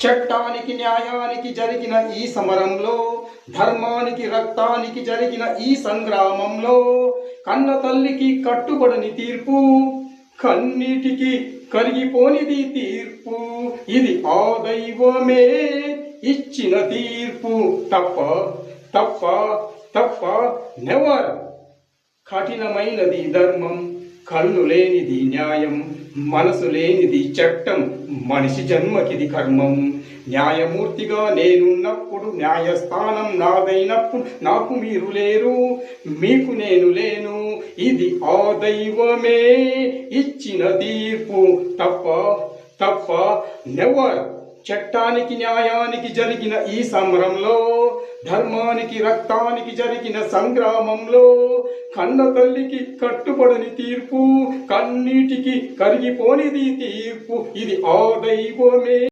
చట్టానికి న్యాయానికి జరిగిన ఈ సమరంలో, ధర్మానికి రక్తానికి జరిగిన ఈ సంగ్రామంలో కన్న తల్లికి కట్టుబడని తీర్పు, కన్నీటికి కరిగిపోనిది తీర్పు. ఇది ఆ దైవమే ఇచ్చిన తీర్పు. తప్ప తప్ప తప్ప నెవర్. కఠినమైనది ధర్మం, కళ్ళు లేనిది న్యాయం, మనసు లేనిది చట్టం, మనిషి జన్మకిది కర్మం. న్యాయమూర్తిగా నేనున్నప్పుడు, న్యాయస్థానం నాదైనప్పుడు నాకు మీరు లేరు, మీకు నేను లేను. ఇది ఆ దైవమే ఇచ్చిన తీర్పు. తప్ప తప్ప నెవర్. చట్టానికి న్యాయానికి జరిగిన ఈ సమరంలో, ధర్మానికి రక్తానికి జరిగిన సంగ్రామంలో కన్న తల్లికి కట్టుబడని తీర్పు, కన్నీటికి కరిగిపోనిది తీర్పు. ఇది ఆ దైవమే.